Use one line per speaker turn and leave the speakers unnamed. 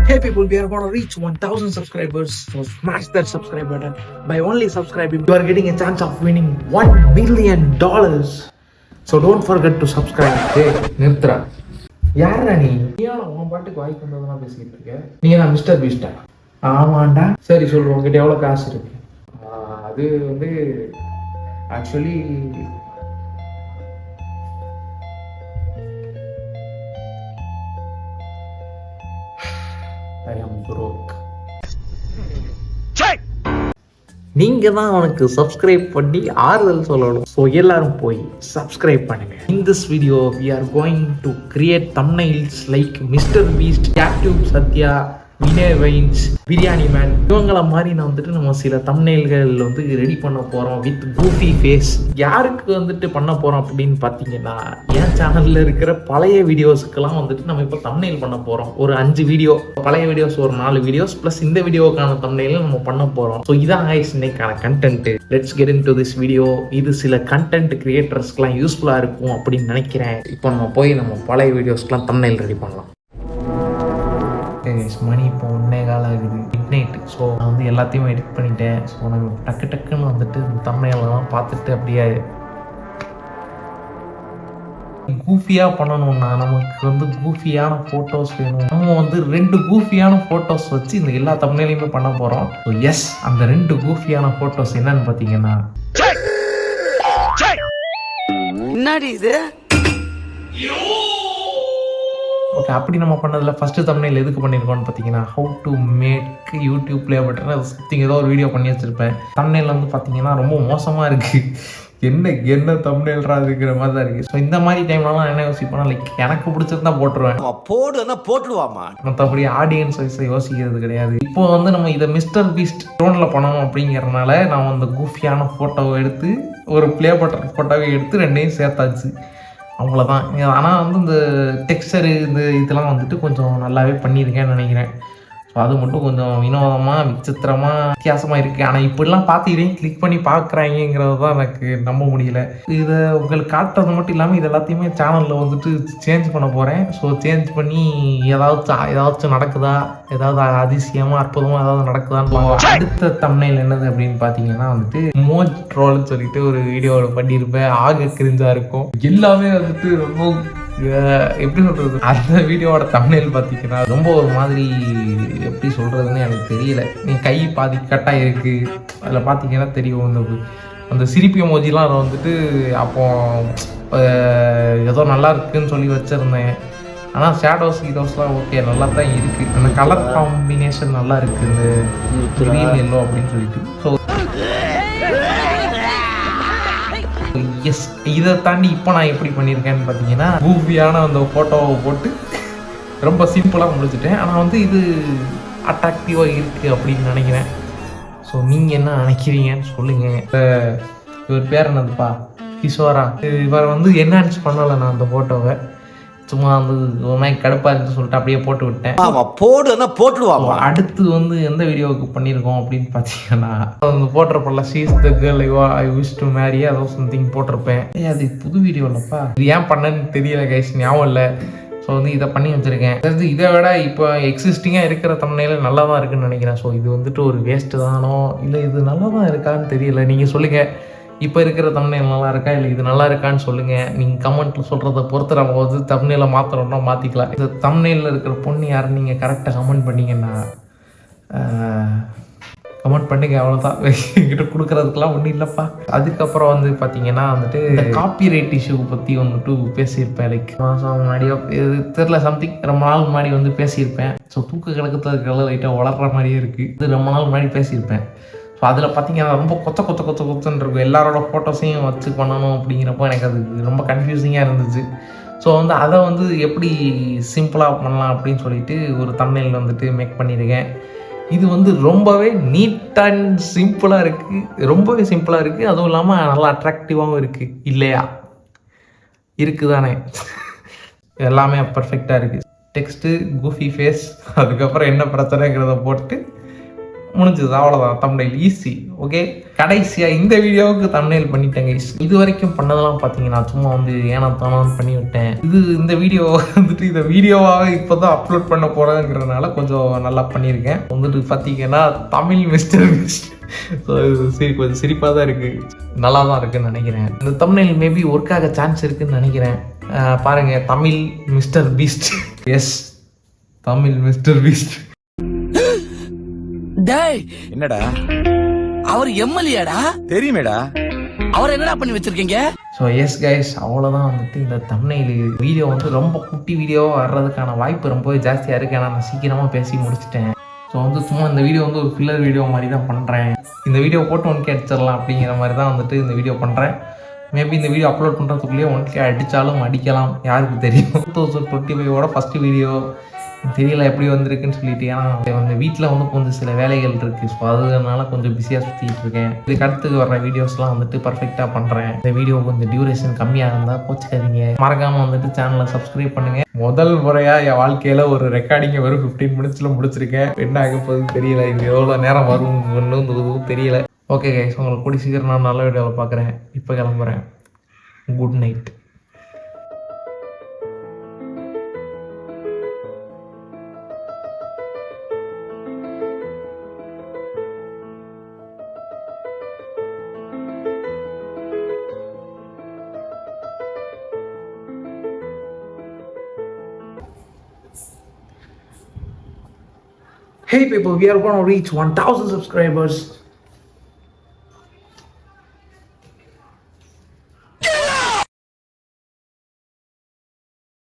Hey people, we are going to reach 1000 subscribers. So smash that subscribe button. By only subscribing, you are getting a chance of winning $1 million. So don't forget to subscribe. Hey, நிறுத்துறா. யாரா நீ? நீயான உன் பாட்டுக்கு வாய்க்கு வந்ததெல்லாம் பேசிக்கிட்டு இருக்க? நீ என்ன மிஸ்டர் பீஸ்டா? ஆமாண்டா. சரி சொல்லு, உங்ககிட்ட எவ்வளோ காசு இருக்கு? அது வந்து ஆக்சுவலி I am broke. நீங்க தான் அவனுக்கு சப்ஸ்கிரைப் பண்ணி ஆறுதல் சொல்லணும். ஸோ எல்லாரும் போய் சப்ஸ்கிரைப் பண்ணுங்க. In this video we are going to create thumbnails like Mr. Beast, Captive Satya, Vinay wines, biryani man, இவங்கள மாதிரி நான் வந்துட்டு நம்ம சில தம்ப்நெயில்கள் வந்து ரெடி பண்ண போகிறோம் வித் கூஃபி ஃபேஸ். யாருக்கு வந்துட்டு பண்ண போகிறோம் அப்படின்னு பார்த்தீங்கன்னா, என் சேனலில் இருக்கிற பழைய வீடியோஸுக்கெல்லாம் வந்துட்டு நம்ம இப்போ தம்ப்நெயில் பண்ண போகிறோம். ஒரு 5 வீடியோ, பழைய வீடியோஸ் ஒரு 4 வீடியோஸ் ப்ளஸ் இந்த வீடியோக்கான தம்ப்நெயில நம்ம பண்ண போகிறோம். ஸோ இதான் ஆயிடுச்சு இன்னைக்கான content. Let's get into this video. இது சில கண்டென்ட் கிரியேட்டர்ஸ்க்குலாம் யூஸ்ஃபுல்லாக இருக்கும் அப்படின்னு நினைக்கிறேன். இப்போ நம்ம போய் நம்ம பழைய வீடியோஸ்க்கெலாம் தம்ப்நெயில் ரெடி பண்ணலாம். மணி இப்போ 1:15 ஆகுது, மிட் நைட்டு. ஸோ நான் வந்து எல்லாத்தையும் எடிட் பண்ணிட்டேன். ஸோ நம்ம டக்குன்னு வந்துட்டு இந்த தம்ப்நெயிலெல்லாம் பார்த்துட்டு அப்படியே கூஃபியாக பண்ணணும்னா நமக்கு வந்து கூஃபியான ஃபோட்டோஸ் வேணும். நம்ம வந்து 2 கூஃபியான ஃபோட்டோஸ் வச்சு இந்த எல்லா தம்ப்நெயிலையுமே பண்ண போகிறோம். ஸோ எஸ், அந்த 2 கூஃபியான ஃபோட்டோஸ் என்னன்னு பார்த்தீங்கன்னா,
என்னடி இது?
ஓகே, அப்படி நம்ம பண்ணதில் ஃபஸ்ட்டு தம்ப்நெயில் எதுக்கு பண்ணியிருக்கோம்னு பார்த்தீங்கன்னா, how to make YouTube play button. அது சம்திங் ஏதோ ஒரு வீடியோ பண்ணி வச்சுருப்பேன். தம்ப்நெயில் வந்து பார்த்தீங்கன்னா ரொம்ப மோசமாக இருக்குது. என்ன தம்ப்நெயில்ரா இருக்கிற மாதிரி தான் இருக்குது. ஸோ இந்த மாதிரி டைம்லலாம் என்ன யோசிப்பேன்னா, லைக் எனக்கு பிடிச்சிருந்தா போட்டுருவேன்,
போட்டுருவாமா.
மற்றபடி ஆடியன்ஸ் வைஸை யோசிக்கிறது கிடையாது. இப்போ வந்து நம்ம இதை மிஸ்டர் பீஸ்ட் டோனில் பண்ணணும் அப்படிங்கிறதுனால நான் அந்த கூஃபியான ஃபோட்டோவை எடுத்து ஒரு ப்ளே பட்டன் ஃபோட்டோவை எடுத்து 2ஐயும் சேர்த்தாச்சு. அவ்வளோதான். ஆனால் வந்து இந்த டெக்ஸ்டரு இதெல்லாம் வந்துட்டு கொஞ்சம் நல்லாவே பண்ணியிருக்கேன்னு நினைக்கிறேன். ஸோ அது மட்டும் கொஞ்சம் வினோதமாக விசித்திரமாக வித்தியாசமாக இருக்குது. ஆனால் இப்படிலாம் பார்த்து இதையும் கிளிக் பண்ணி பார்க்குறாங்கிறது தான் எனக்கு நம்ப முடியல. இதை உங்களுக்கு காட்டுறது மட்டும் இல்லாமல் இது எல்லாத்தையுமே சேனலில் வந்துட்டு சேஞ்ச் பண்ண போகிறேன். ஸோ சேஞ்ச் பண்ணி ஏதாச்சும் நடக்குதா, ஏதாவது அதிசயமாக அற்புதமாக ஏதாவது நடக்குதான்னு அடுத்த தம்ப்நெயில் என்னது அப்படின்னு பார்த்தீங்கன்னா வந்துட்டு மோஜ் ட்ரோல்னு சொல்லிட்டு ஒரு வீடியோவில் பண்ணியிருப்பேன். ஆக கிரிஞ்சாக இருக்கும். எல்லாமே வந்துட்டு ரொம்ப எப்படி சொல்கிறது, அந்த வீடியோவோட தம்ப்நெயில் பார்த்தீங்கன்னா ரொம்ப ஒரு மாதிரி எப்படி சொல்கிறதுன்னு எனக்கு தெரியல. கை பாதி கட்டாக இருக்குது. அதில் பார்த்தீங்கன்னா தெரியும் அந்த சிரிப்பு எமோஜிலாம் அதை வந்துட்டு அப்போ ஏதோ நல்லா இருக்குன்னு சொல்லி வச்சுருந்தேன். ஆனால் ஷேடோஸ்லாம் ஓகே நல்லா தான் இருக்குது. அந்த கலர் காம்பினேஷன் நல்லா இருக்குது, இந்த க்ரீன் எல்லோ அப்படின்னு சொல்லிட்டு. ஸோ எஸ், இதை தாண்டி இப்போ நான் எப்படி பண்ணியிருக்கேன்னு பார்த்தீங்கன்னா, கூஃபியான அந்த ஃபோட்டோவை போட்டு ரொம்ப சிம்பிளாக முடிச்சுட்டேன். ஆனால் வந்து இது அட்ராக்டிவாக இருக்குது அப்படின்னு நினைக்கிறேன். ஸோ நீங்கள் என்ன நினைக்கிறீங்கன்னு சொல்லுங்கள். இவர் பேர் என்னதுப்பா, கிஷோரா. இவர் வந்து என்ஹான்ஸ் பண்ணலை நான் அந்த ஃபோட்டோவை. சும்மா வந்து ஒரு மாதிரி கடுப்பாக இருக்குன்னு சொல்லிட்டு அப்படியே போட்டு விட்டேன்.
போட்டுடுவாமா.
அடுத்து வந்து எந்த வீடியோவுக்கு பண்ணியிருக்கோம் அப்படின்னு பார்த்தீங்கன்னா, அந்த போட்டிருப்பல she's the girl I wish to marry அதோ சம்திங் போட்டிருப்பேன். அது புது வீடியோ இல்லைப்பா, இது ஏன் பண்ணேன்னு தெரியல கைஸ், ஞாபகம் இல்லை. ஸோ வந்து இதை பண்ணி வச்சுருக்கேன். அதாவது இதை விட இப்போ எக்ஸிஸ்டிங்காக இருக்கிற தம்ப்நெயில நல்லா தான் இருக்குன்னு நினைக்கிறேன். ஸோ இது வந்துட்டு ஒரு வேஸ்ட்டு தானோ இல்லை இது நல்லா தான் இருக்கான்னு தெரியல. நீங்கள் சொல்லுங்கள், இப்போ இருக்கிற தம்ப்நெயில் நல்லா இருக்கா இல்லை இது நல்லா இருக்கான்னு சொல்லுங்கள். நீங்கள் கமெண்ட்டில் சொல்கிறத பொறுத்து நம்ம வந்து தம்ப்நெயிலை மாற்றணும்னா மாற்றிக்கலாம். இந்த தம்ப்நெயிலில் இருக்கிற பொண்ணு யாருன்னு நீங்கள் கரெக்டாக கமெண்ட் பண்ணிங்கன்னா கமெண்ட் பண்ணுங்க. அவ்வளோதான், என்கிட்ட கொடுக்குறதுக்கெலாம் ஒன்றும் இல்லைப்பா. அதுக்கப்புறம் வந்து பார்த்தீங்கன்னா வந்துட்டு இந்த காப்பிரைட் இஷ்யூ பற்றி வந்துட்டு பேசியிருப்பேன். லைக் மாதம் முன்னாடியோ இது தெரில, சம்திங் ரொம்ப நாள் முன்னாடி வந்து பேசியிருப்பேன். ஸோ தூக்க கிழக்கத்துக்கெல்லாம் லைட்டாக வளர்கிற மாதிரியே இருக்குது. இது ரொம்ப நாள் முன்னாடி பேசியிருப்பேன். ஸோ அதில் பார்த்தீங்கன்னா ரொம்ப கொத்துன்னு இருக்கும். எல்லாரோட ஃபோட்டோஸையும் வச்சு பண்ணணும் அப்படிங்கிறப்போ எனக்கு அது ரொம்ப கன்ஃபியூசிங்காக இருந்துச்சு. ஸோ வந்து அதை வந்து எப்படி சிம்பிளாக பண்ணலாம் அப்படின்னு சொல்லிட்டு ஒரு தம்ப்நெயில் வந்துட்டு மேக் பண்ணியிருக்கேன். இது வந்து ரொம்பவே நீட் அண்ட் சிம்பிளாக இருக்குது, ரொம்பவே சிம்பிளாக இருக்குது. அதுவும் இல்லாமல் நல்லா அட்ராக்டிவாகவும் இருக்குது இல்லையா? இருக்குது தானே, எல்லாமே பர்ஃபெக்டாக இருக்குது. டெக்ஸ்ட்டு, கூஃபி ஃபேஸ், அதுக்கப்புறம் என்ன பிரச்சனைங்கிறத போட்டு முடிஞ்சது, அவ்வளோதான். Thumbnail easy. ஓகே, கடைசியாக இந்த வீடியோவுக்கு தம்ப்நெயில் பண்ணிட்டேங்க. இது வரைக்கும் பண்ணதெல்லாம் பார்த்தீங்கன்னா சும்மா வந்து ஏனா தானான்னு பண்ணி விட்டேன். இந்த வீடியோ வந்துட்டு இந்த வீடியோவாக இப்போ தான் அப்லோட் பண்ண போகிறேங்கிறதுனால கொஞ்சம் நல்லா பண்ணியிருக்கேன். வந்துட்டு பார்த்தீங்கன்னா தமிழ் மிஸ்டர் பீஸ்ட். ஸோ சரி, கொஞ்சம் சிரிப்பாக தான் இருக்குது, நல்லா தான் இருக்குதுன்னு நினைக்கிறேன். இந்த தம்ப்நெயில் மேபி ஒர்க் ஆக சான்ஸ் இருக்குதுன்னு நினைக்கிறேன். பாருங்கள், Tamil Mister Beast. Yes, Tamil Mister Beast.
டேய்,
என்னடா
அவர் எம்எல்ஏடா?
தெரியுமேடா.
அவர் என்னடா பண்ணி வச்சிருக்கீங்க?
ஸோ எஸ் கைஸ், அவ்வளோதான் வந்துட்டு இந்த தம்ப்நெயில் வீடியோ வந்து ரொம்ப குட்டி வீடியோவாக வர்றதுக்கான வாய்ப்பு ரொம்பவே ஜாஸ்தியாக இருக்குது. ஏன்னா நான் சீக்கிரமாக பேசி முடிச்சிட்டேன். ஸோ வந்து சும்மா இந்த வீடியோ வந்து ஒரு ஃபில்லர் வீடியோ மாதிரி தான் பண்ணுறேன். இந்த வீடியோ போட்டு 1K அடிச்சிடலாம் அப்படிங்கிற மாதிரி தான் வந்துட்டு இந்த வீடியோ பண்ணுறேன். மேபி இந்த வீடியோ அப்லோட் பண்ணுறதுக்குள்ளேயே 1K அடித்தாலும் அடிக்கலாம், யாருக்கு தெரியும். 2025 ஃபஸ்ட்டு வீடியோ தெரியல எப்படி வந்திருக்குன்னு சொல்லிட்டு. ஏன்னா வந்து வீட்டில் வந்து கொஞ்சம் சில வேலைகள் இருக்குது. ஸோ அதனால கொஞ்சம் பிஸியாக சுற்றிட்டு இருக்கேன். இதுக்கு அடுத்து வர்ற வீடியோஸ்லாம் வந்துட்டு பர்ஃபெக்டாக பண்ணுறேன். இந்த வீடியோ கொஞ்சம் டியூரேஷன் கம்மியாக இருந்தால் கோச்சிக்காதீங்க. மறக்காமல் வந்துட்டு சேனலை சப்ஸ்கிரைப் பண்ணுங்கள். முதல் முறையாக என் வாழ்க்கையில் ஒரு ரெக்கார்டிங்கை வெறும் 15 மினிட்ஸில் முடிச்சிருக்கேன். என்ன ஆக போகுதுன்னு தெரியல, இது எவ்வளோ நேரம் வரும் இன்னும் தெரியல. ஓகே கைஸ், உங்களுக்கு கூடி சீக்கிரம் நான் நல்ல வீடியோவில் பார்க்குறேன். இப்போ கிளம்புறேன். Good night. Hey people, we are going to reach 1000 subscribers.